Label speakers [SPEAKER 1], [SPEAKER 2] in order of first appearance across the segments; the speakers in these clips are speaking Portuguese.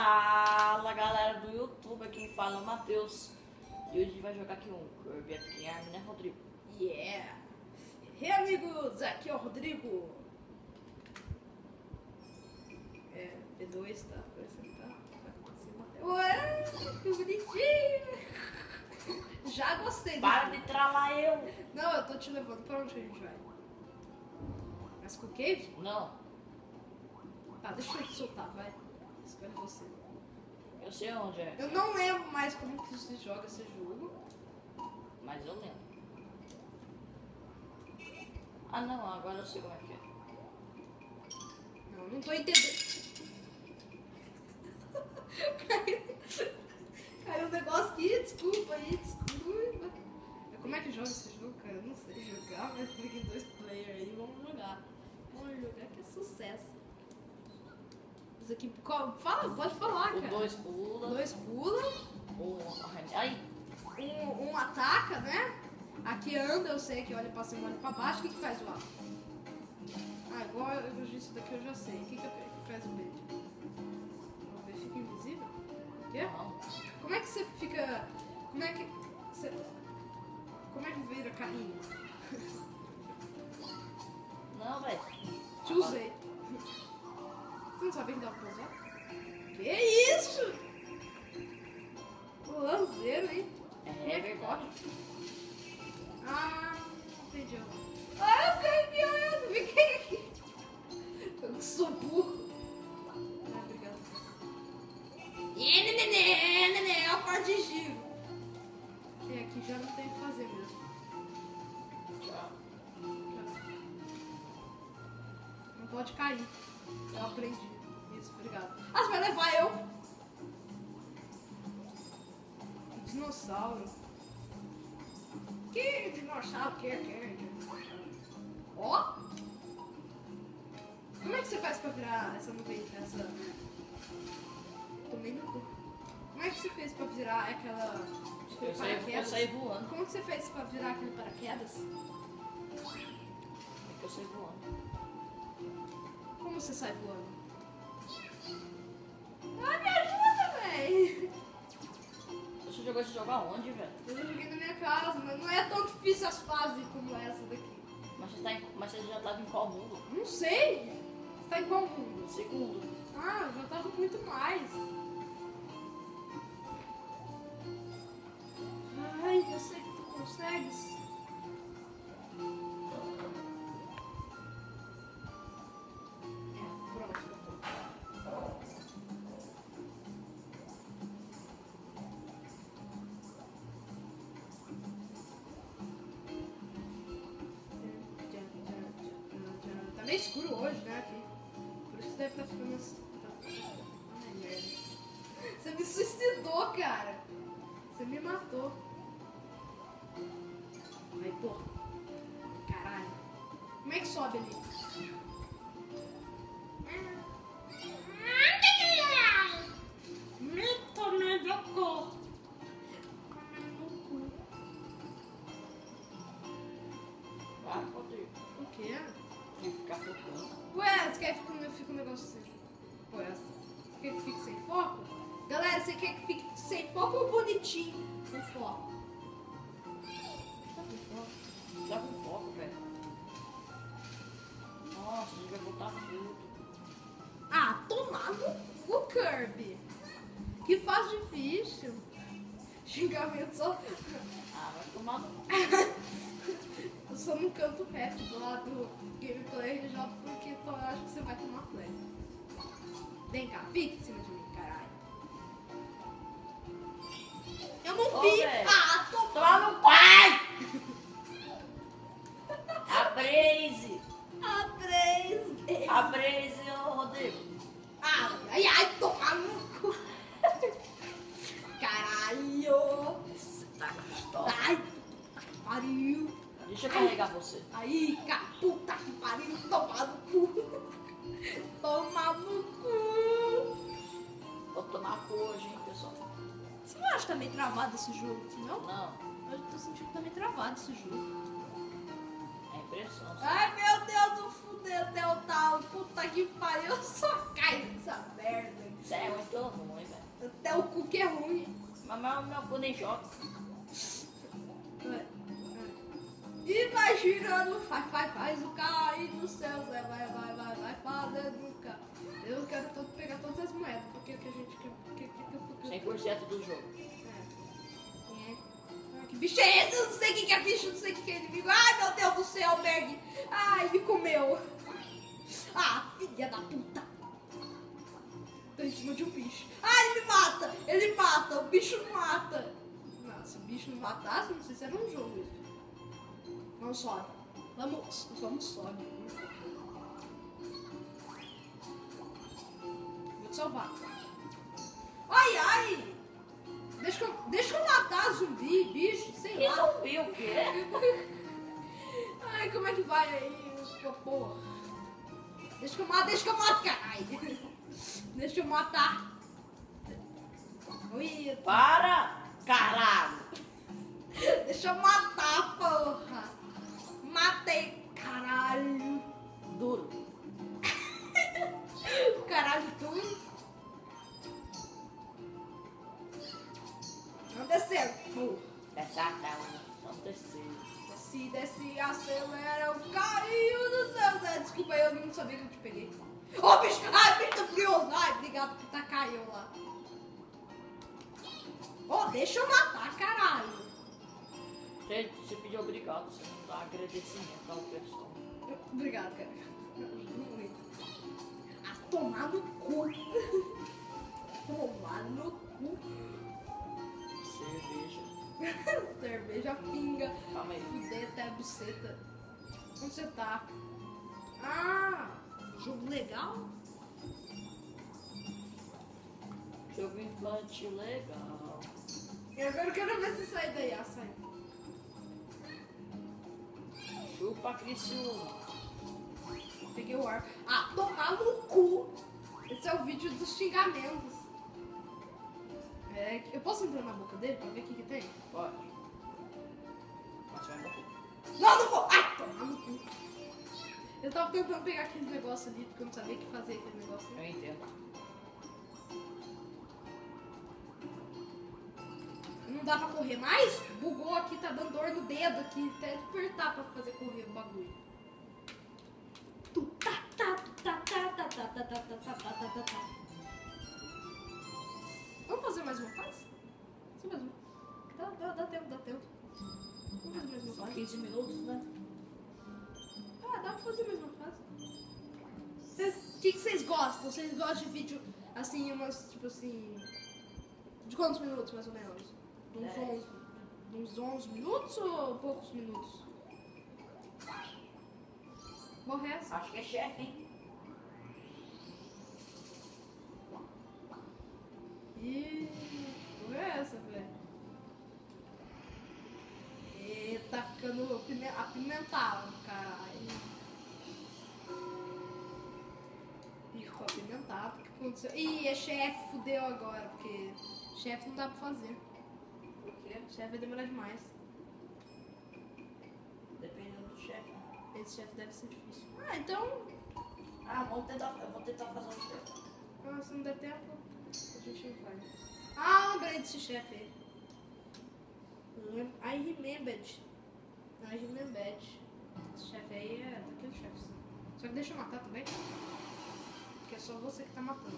[SPEAKER 1] Fala galera do YouTube, quem fala é o Matheus. E hoje a gente vai jogar aqui um Kirby aqui, né, Rodrigo?
[SPEAKER 2] Yeah! E aí, amigos, aqui é o Rodrigo. P2, tá? Ué, que bonitinho! Já gostei.
[SPEAKER 1] Para de trallar eu!
[SPEAKER 2] Não, eu tô te levando. Pra onde que a gente vai? Na Skull Cave?
[SPEAKER 1] Não,
[SPEAKER 2] Tá, deixa eu te soltar, vai. Escolhe você.
[SPEAKER 1] eu sei onde é,
[SPEAKER 2] Eu não lembro mais como que se joga esse jogo.
[SPEAKER 1] mas eu lembro. Ah não, agora eu sei como é que é.
[SPEAKER 2] Não tô entendendo. Caiu um negócio aqui, desculpa aí, desculpa. Como é que joga esse jogo, cara? Eu não sei jogar, mas tem aqui 2 players aí, vamos jogar. Vamos jogar que é sucesso. Isso aqui, fala, pode falar,
[SPEAKER 1] O
[SPEAKER 2] cara.
[SPEAKER 1] 2 pula,
[SPEAKER 2] 2 pula,
[SPEAKER 1] ai,
[SPEAKER 2] um ataca, né? Aqui anda, eu sei que olha pra cima, olha pra baixo. O que faz o A? Ah, igual eu disse daqui eu já sei. O que faz o B? O B fica invisível? O quê?
[SPEAKER 1] não.
[SPEAKER 2] Como é que você fica... Como é que vira carrinho?
[SPEAKER 1] Não, velho.
[SPEAKER 2] Te usei. Você não sabia que dava pra usar? Que isso? O lanceiro, hein?
[SPEAKER 1] É verdade.
[SPEAKER 2] Ah, entendi. Ah, eu fiquei aqui. Eu sou burro. Ah, obrigado. Nenê, é o cordigiro. É, aqui já não tem o que fazer mesmo.
[SPEAKER 1] Tchau.
[SPEAKER 2] Não pode cair. Eu aprendi. Isso, obrigado. Ah, você vai levar eu? Dinossauro. Que dinossauro? Que? Ó! Como é que você faz pra virar essa nuvem? Tomei no cu. Como é que você fez pra virar aquela...
[SPEAKER 1] Eu saí voando.
[SPEAKER 2] Como que você fez pra virar aquele paraquedas?
[SPEAKER 1] Eu saí voando.
[SPEAKER 2] Como você sai voando? Ah, me ajuda, véi!
[SPEAKER 1] Você jogou esse jogo aonde, velho?
[SPEAKER 2] Eu joguei na minha casa, mas não é tão difícil as fases como essa daqui.
[SPEAKER 1] Mas você já tava em qual mundo?
[SPEAKER 2] Não sei! Você tá em qual mundo?
[SPEAKER 1] Segundo.
[SPEAKER 2] Ah, eu já tava muito mais. Ai, eu sei que tu consegues. Pronto. Tá meio escuro hoje, né, aqui. Por isso deve estar ficando assim. Ai, merda. Você me suicidou, cara. Você me matou. Ai, porra. Caralho. Como é que sobe ali? Me tomei do cu.
[SPEAKER 1] Vai, Rodrigo.
[SPEAKER 2] O quê?
[SPEAKER 1] Tem que ficar focando.
[SPEAKER 2] Ué, você quer que fique um negócio assim? Pô, essa. Você quer que fique sem foco? Galera, você quer que fique sem foco ou bonitinho? Com foco. Tá com foco.
[SPEAKER 1] Dá com foco, velho. Nossa, a gente vai botar tudo.
[SPEAKER 2] Ah, tomar no cu, Kirby. Que faz difícil. Xingamento só.
[SPEAKER 1] Ah, vai tomar no...
[SPEAKER 2] Eu só não canto rap do lado do gameplay RJ porque eu acho que você vai tomar play. Vem cá, fica em cima de mim, caralho. Eu não
[SPEAKER 1] Ô,
[SPEAKER 2] vi.
[SPEAKER 1] velho.
[SPEAKER 2] Ah,
[SPEAKER 1] Toma no pai! A Braze! A Braze, ô Rodrigo.
[SPEAKER 2] Ai, tomar no cu. Caralho.
[SPEAKER 1] Você tá gostosa.
[SPEAKER 2] Ai, puta que pariu.
[SPEAKER 1] Deixa eu carregar você.
[SPEAKER 2] Aí, puta que pariu, tomar no cu. Tomar no cu.
[SPEAKER 1] Vou tomar cu hoje, hein, pessoal.
[SPEAKER 2] Você não acha que tá meio travado esse jogo, não?
[SPEAKER 1] Não,
[SPEAKER 2] Eu tô sentindo que tá meio travado esse jogo.
[SPEAKER 1] é impressão.
[SPEAKER 2] Ai, meu Deus do fudeu, Deltal. Puta que pariu, eu só caio nessa merda.
[SPEAKER 1] Isso é muito ruim.
[SPEAKER 2] É o cu que é ruim.
[SPEAKER 1] Mas meu avô nem joga.
[SPEAKER 2] E vai girando, faz o carro aí no céu, Zé, vai fazendo o carro. Eu quero pegar todas as moedas, porque que a gente quer.
[SPEAKER 1] 100% do jogo.
[SPEAKER 2] Que bicho é esse? Eu não sei o que é bicho, não sei o que é inimigo. Ai, meu Deus do céu, Berg. Ai, me comeu. Ah, filha da puta. Tô em cima de um bicho. Ai, ele mata, o bicho não mata. Não, se o bicho não matasse, não sei se era um jogo isso. Não sobe. Vamos sobe. Vou te salvar. Ai. Deixa eu matar zumbi, bicho, sei
[SPEAKER 1] Que
[SPEAKER 2] lá.
[SPEAKER 1] zumbi o quê?
[SPEAKER 2] Ai, como é que vai aí, porra? Deixa que eu mato, caralho. Deixa eu matar. Ui,
[SPEAKER 1] Para, caralho.
[SPEAKER 2] deixa eu matar, porra. Matei, caralho.
[SPEAKER 1] Duro.
[SPEAKER 2] Caralho, tudo. Não desceu.
[SPEAKER 1] Essa calma. Vamos descer.
[SPEAKER 2] Desce, acelera o carrinho do céu. Desculpa, eu não sabia que eu te peguei. Ô, bicho! Ai, bicho furioso! Ai, obrigado por tá caindo lá. Ô, deixa eu matar, caralho.
[SPEAKER 1] Gente, você pediu obrigado, você não dá agradecimento ao pessoal.
[SPEAKER 2] Obrigado, cara. Muito. A tomar no cu. Tomar no cu.
[SPEAKER 1] Cerveja.
[SPEAKER 2] Cerveja pinga.
[SPEAKER 1] Calma aí.
[SPEAKER 2] Fuder até a buceta. Onde você tá? Ah, jogo legal?
[SPEAKER 1] Jogo infantil legal.
[SPEAKER 2] E agora eu quero ver se sai daí. Ah, sai.
[SPEAKER 1] Chupa Criciúma.
[SPEAKER 2] Peguei o ar. Ah, tomar no cu. Esse é o vídeo dos xingamentos. É, eu posso entrar na boca dele pra ver o que tem?
[SPEAKER 1] Pode. Mas vai morrer.
[SPEAKER 2] Não vou! Ai, tomar no cu. Eu tava tentando pegar aquele negócio ali, porque eu não sabia o que fazer aquele negócio.
[SPEAKER 1] Eu entendo.
[SPEAKER 2] Não dá pra correr mais? Bugou aqui, tá dando dor no dedo aqui. Até apertar pra fazer correr o bagulho. Vamos fazer mais uma fase? Só mais uma. Dá tempo. Vamos fazer mais uma
[SPEAKER 1] São
[SPEAKER 2] fase?
[SPEAKER 1] 15 minutos, né?
[SPEAKER 2] Ah, dá pra fazer mais uma fase. O que vocês gostam? Vocês gostam de vídeo assim, umas, tipo assim... De quantos minutos, mais ou menos? De uns 11 minutos ou poucos minutos? Qual é essa?
[SPEAKER 1] Acho que é chefe, hein?
[SPEAKER 2] Ih, qual é essa, velho? Tá ficando apimentado, caralho. Ih, ficou apimentado. O que aconteceu? Ih, é chefe, fudeu agora, porque chefe não dá pra fazer.
[SPEAKER 1] Por quê?
[SPEAKER 2] Chefe vai demorar demais.
[SPEAKER 1] Dependendo do chefe. Né?
[SPEAKER 2] Esse chefe deve ser difícil. Ah, então.
[SPEAKER 1] Ah, eu vou tentar fazer um chefe.
[SPEAKER 2] Ah, se não der tempo, a gente não faz. Ah, lembrei desse chefe aí. I remembered. Esse chefe aí é daquele chefe. Só que deixa eu matar também. Porque é só você que tá matando.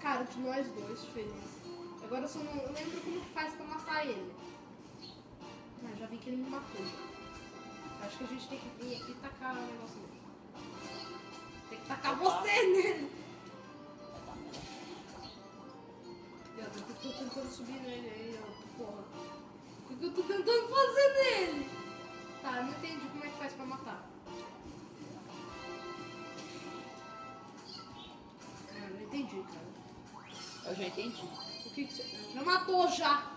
[SPEAKER 2] Cara, de nós dois, feliz. Agora eu só não lembro como que faz pra matar ele. Ah, já vi que ele me matou. Acho que a gente tem que vir aqui e tacar o negócio nele. Tem que tacar você nele. Eu tô tentando subir nele aí, ó. Porra. O que eu tô tentando fazer nele? Tá, não entendi como é que faz pra matar. Ah, não entendi, cara.
[SPEAKER 1] Eu já entendi.
[SPEAKER 2] O que que você... Já matou, já!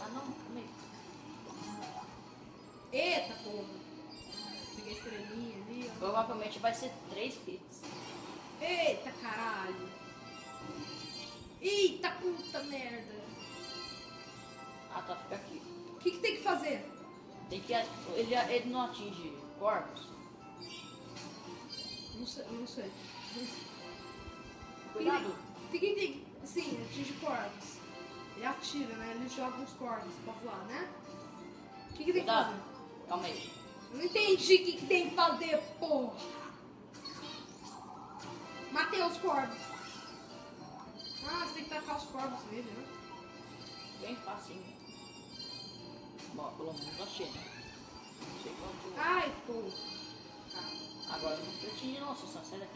[SPEAKER 1] Ah, não, calma aí.
[SPEAKER 2] Eita, porra. Peguei a estrelinha ali, ó.
[SPEAKER 1] Provavelmente vai ser 3 hits.
[SPEAKER 2] Eita, caralho. Eita, puta merda.
[SPEAKER 1] Ah, tá, fica aqui.
[SPEAKER 2] O que que tem que fazer?
[SPEAKER 1] Tem que... Ele não atinge corpos?
[SPEAKER 2] Não Não sei.
[SPEAKER 1] Cuidado.
[SPEAKER 2] Tig-tig, sim, atinge corvos. Ele atira, né? Ele joga uns corvos pra voar, né? O que tem que
[SPEAKER 1] Cuidado.
[SPEAKER 2] fazer?
[SPEAKER 1] Calma aí.
[SPEAKER 2] Eu não entendi o que tem que fazer, porra. Matei os corvos. Ah, você tem que tacar os corvos nele, né?
[SPEAKER 1] Bem facinho. Bom, pelo menos achei, né? Não sei quanto.
[SPEAKER 2] Ai, porra.
[SPEAKER 1] Agora não foi atingir, não, só sai daqui.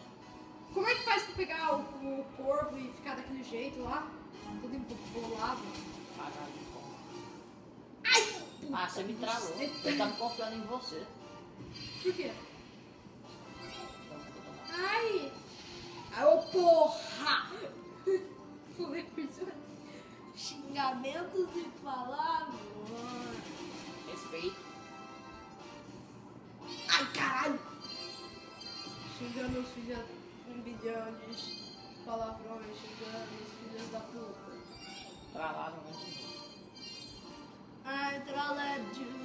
[SPEAKER 2] Como é que faz pra pegar o corvo e ficar daquele jeito lá? Todo embolado.
[SPEAKER 1] Caralho, de fome.
[SPEAKER 2] Ai, puta,
[SPEAKER 1] Ah, você me travou. Eu tava confiando em você.
[SPEAKER 2] Por quê?
[SPEAKER 1] Então, eu vou tomar.
[SPEAKER 2] Ai! Ai, ô porra! Pulei por cima. Xingamentos e palavras.
[SPEAKER 1] Respeito.
[SPEAKER 2] Ai, caralho! Xingando os filhos, 1 bilhão de palavrões, xingando os filhos da puta.
[SPEAKER 1] Travado antes.
[SPEAKER 2] Ai, trolled.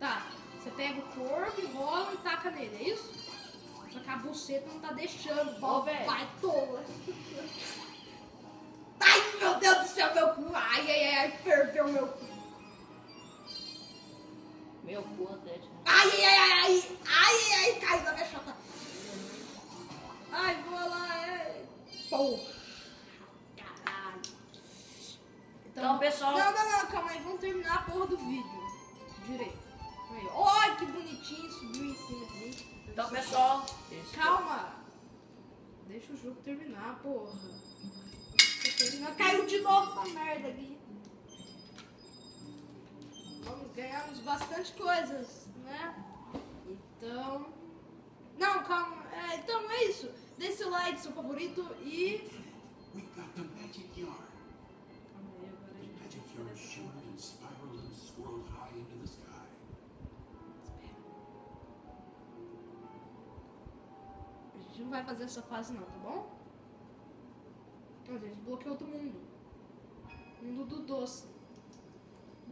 [SPEAKER 2] Tá, você pega o corpo, enrola e taca nele, é isso? Só que a buceta não tá deixando,
[SPEAKER 1] Ô, velho.
[SPEAKER 2] vai tola. Ai, meu Deus do céu, meu cu. Ai, ferveu meu cu.
[SPEAKER 1] Meu cu até.
[SPEAKER 2] Ai, caiu na minha chata. Ai, vou lá, porra. Caralho.
[SPEAKER 1] Então, pessoal.
[SPEAKER 2] Não, calma aí, vamos terminar a porra do vídeo. Direito. Aí, olha que bonitinho, subiu em cima de mim.
[SPEAKER 1] Então, pessoal.
[SPEAKER 2] Calma. Deixa o jogo terminar, porra. Caiu de novo essa merda aqui. Ganhamos bastante coisas, né? Então... Não, calma. Então é isso. Deixe seu like, seu favorito e...
[SPEAKER 3] We got the magic yarn.
[SPEAKER 2] Calma aí, agora a
[SPEAKER 3] The
[SPEAKER 2] gente...
[SPEAKER 3] magic yarn shimmered and spiraled and swirled high into the sky.
[SPEAKER 2] A gente não vai fazer essa fase não, tá bom? A gente bloqueou outro mundo. Mundo do doce.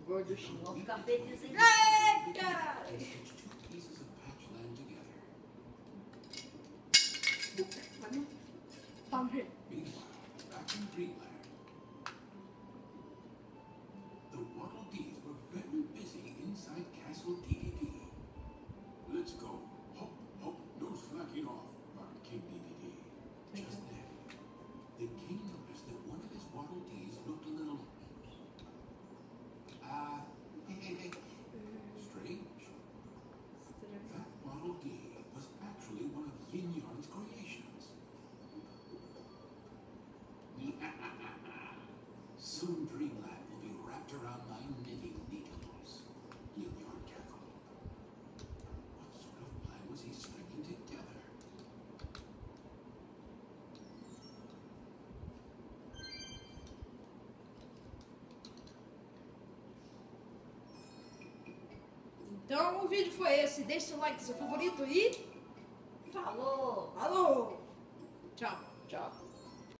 [SPEAKER 1] Gorduchinho, vou ficar feliz, hein?
[SPEAKER 2] Ai, caralho.
[SPEAKER 3] And stitched 2 pieces of patchland together.
[SPEAKER 2] Calma aí.
[SPEAKER 3] Meanwhile, back in Dreamland, the Waddle Dees were very busy inside Castle DDD. Let's go. Hop, hop, no slacking off, barked King DDD. Just then, the king noticed that one of his Waddle Dees looked a little... strange. That Waddle Dee was actually one of Yin Yarn's creations. Soon Dreamland will be wrapped around my knitting needles. Yin Yarn cackled. What sort of plan was he stringing together?
[SPEAKER 2] Então o vídeo foi esse. Deixe seu like, seu favorito e...
[SPEAKER 1] Falou!
[SPEAKER 2] Falou! Tchau.
[SPEAKER 1] Tchau.